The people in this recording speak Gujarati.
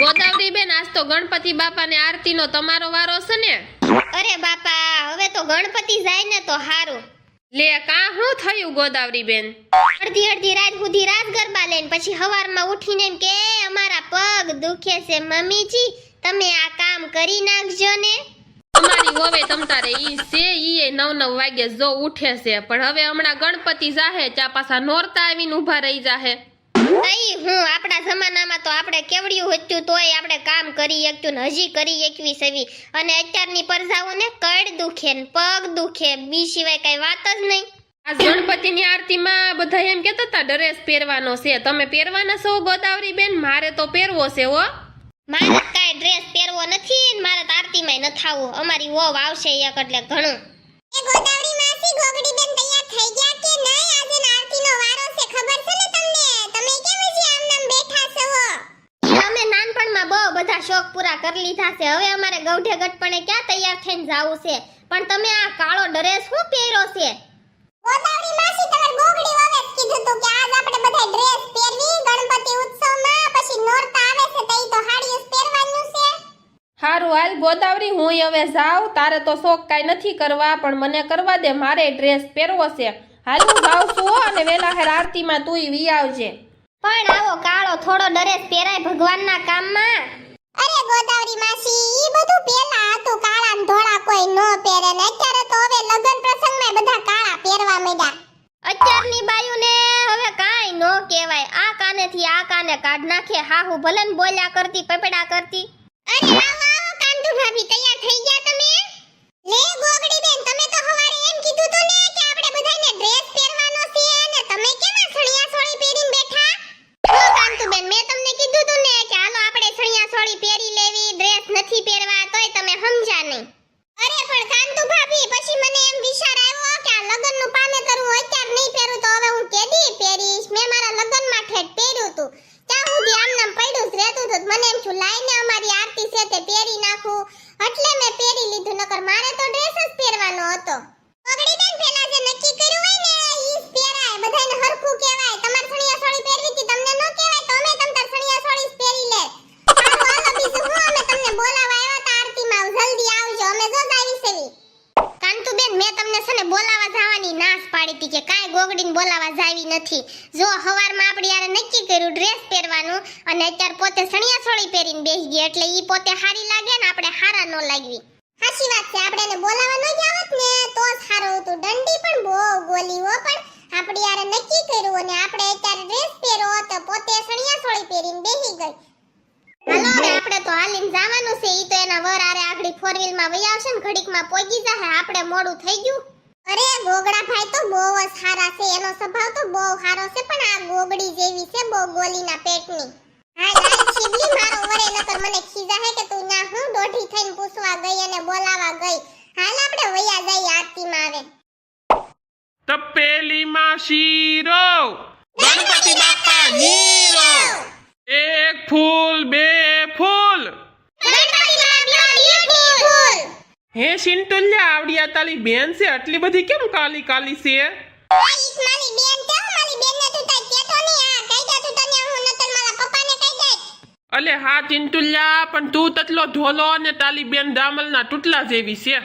ગોદાવરી બેન, આજ તો ગણપતિ બાપાને આરતીનો તમારો વારો છે ને? અરે બાપા, હવે તો ગણપતિ જાય ને તો હારું. લે, કા હું થયું ગોદાવરી બેન? અડધી રાત સુધી રાસ ગરબા લઈને પછી હવારમાં ઉઠીને એમ કે અમારા પગ દુખે છે મમ્મીજી, તમે આ કામ કરી નાખજો ને. તમારી હોવે તમતારે ઈ છે, ઈ 9 વાગે જો ઉઠે છે, પણ હવે હમણાં ગણપતિ જાહે ત્યાં પાછા નોરતા આવીને ઊભા રહી જાહે. તઈ હું આપણા જમાનામાં તો આપણે કેવડિયું હતું તોય આપણે કામ કરી એકતું ને હજી કરી એકવી સવી, અને અત્યારની પરજાઓને કડ દુખે ને પગ દુખે, બી સિવાય કઈ વાત જ નહીં. આ ગણપતિની આરતીમાં બધા એમ કહેતા હતા ડ્રેસ પહેરવાનો છે, તમે પહેરવાના છો ગોદાવરી બેન? મારે તો પહેરવો છે હો. મારે કાંઈ ડ્રેસ પહેરવો નથી ને મારે તો આરતીમાં ન થાવું. અમારી વહુ આવશે એક એટલે ઘણું. એ ગોદાવરી માસી, ગોગડી બેન તૈયાર થઈ ગયા કે નહીં? આજે આરતીનો વારો છે, ખબર છે ને તમને? તમે કેમ હજી આમનામ બેઠા છો? અમે નાનપણમાં બહુ બધા શોખ પૂરા કરી લીધા છે, હવે અમારે ગૌઢે ગટપણે ક્યાં તૈયાર થઈને જાવું છે? પણ તમે આ કાળો ડ્રેસ શું પહેર્યો છે? ગોદાવરી માસી, તમાર ગોગડી વાવે કીધું તું કે આજ આપણે બધા ડ્રેસ પહેરવી ગણપતિ ઉત્સવમાં, પછી નોરતા આવે છે તઈ તો હાડીઓ પહેરવાનું છે. હારું હાલ ગોદાવરી, હું હવે જાઉં. તારે તો શોખ કાંઈ નથી કરવા, પણ મને કરવા દે, મારે ડ્રેસ પહેરવો છે. હાલ હું જાઉં છું અને વેલા હેર આરતીમાં તુંય વી આવજે. પણ આવો કાળો થોડો ડ્રેસ પહેરાય ભગવાનના કામમાં? અરે ગોદાવરી માસી, ઈ બધું પહેલા હતું, કાળા ને ધોળા કોઈ નો પહેરે ને અત્યારે તો હવે લગન પ્રસંગમાં બધા કાળા પહેરવા માંડ્યા. અત્યારની બાયુને હવે કાઈ નો કહેવાય, આ કાનેથી આ કાને કાઢ નાખે. હાહુ ભલે ને બોલ્યા કરતી, પપડા કરતી. અરે આવો કાંતુ ભાભી, તૈયાર થઈ ગયા તમે? લે ગોગડી બેન, તમે તો હવારે એમ કીધું તું ને કે આપણે બધાને ડ્રેસ પહેરવાનો છે, ને તમે કેમ આ સળિયા સોળી પહેરીને બેઠા? ઓ કાંતુ બેન, મેં તમને કીધું તું ને કે હાલો આપણે સળિયા સોળી પહેરી લેવી, ડ્રેસ નથી પહેરવા, તોય તમે સમજ્યા નહીં. અરે પણ કાંતુ ભાભી, પછી મને એમ વિચાર આવ્યો કે આ લગનનું પાને કરવું, અત્યારે નહીં પહેરું તો હવે હું કેદી પહેરીશ? મેં મારા લગનમાં ઠેઠ પહેર્યું તું, ત્યાં સુધી આમનામ પડ્યું જ રહેતું હતું. મને એમ છું લાઈને અમારી આરતી છે તે પહેરી નાખું, એટલે મેં પહેરી લીધું, નકર મારે તો ડ્રેસ જ પહેરવાનો હતો. પગડી બેન, પેલા જે નક્કી કર્યું હોય ને ઈ જ પહેરાય, બધાને હરખું કહેવાય. તમાર સણિયા સોળી પહેરવી હતી, તમને ન કહેવાય તો અમે તમતાર સણિયા સોળી જ પહેરી લે. સારું હાલો, બીજું હું, અમે તમને બોલાવા આવ્યા હતા આરતીમાં, જલ્દી આવજો, અમે જો આવી સેવી. કાંતુ બેન, મેં તમને છે ને બોલાવા જવાની નાસ પાડી હતી કે કાંઈ ગોગડીને બોલાવા જાવી નથી. જો હવારમાં આપણે યાર નક્કી કર્યું ડ્રેસ પહેરવાનું, અને અત્યારે પોતે સણિયા સોળી પહેરીને બેસી ગઈ, એટલે ઈ પોતે હારી લાગે ને આપણે હારા ન લાગવી. સાચી વાત છે, આપણે એને બોલાવા ન જાવત ને તો જ સારું હતું. દંડી પણ બહુ ગોલી હો, પણ આપણે યાર નક્કી કર્યું અને આપણે અત્યારે ડ્રેસ પહેરો તો પોતે સણિયા સોળી પહેરીને બેસી ગઈ. હાલો હવે આપણે તો હાલીને જવાનું છે, ઈ તો એના વર આરે આગળી 4 વ્હીલમાં વઈ આવશે ને ઘડીકમાં પહોંચી જાહે, આપણે મોડું થઈ ગયું. અરે ગોગડા ભાઈ તો બહુ જ સારા છે, એનો સ્વભાવ તો બહુ સારો છે, પણ આ ગોગડી જેવી છે બહુ ગોલીના પેટની. હા લાલ છીબલી, મારો વરે નકર મને ખીજા હે કે તું ના હું દોઢી થઈને પૂછવા ગઈ અને બોલાવા ગઈ. હાલ આપણે વયા જઈએ આરતીમાં. આવે તપેલીમાં શીરો, ગણપતિ બાપા હીરો, એક ફૂલ બે ફૂલ. હે સિંટુલ્યા, આવડિયા તાલી બેન છે, આટલી બધી કેમ કાલી કાલી છે? અલે હા ચિંટુલ્યા, પણ તું તટલો ધોલો અને તાલી બેન ડામલના ટુટલા જેવી છે.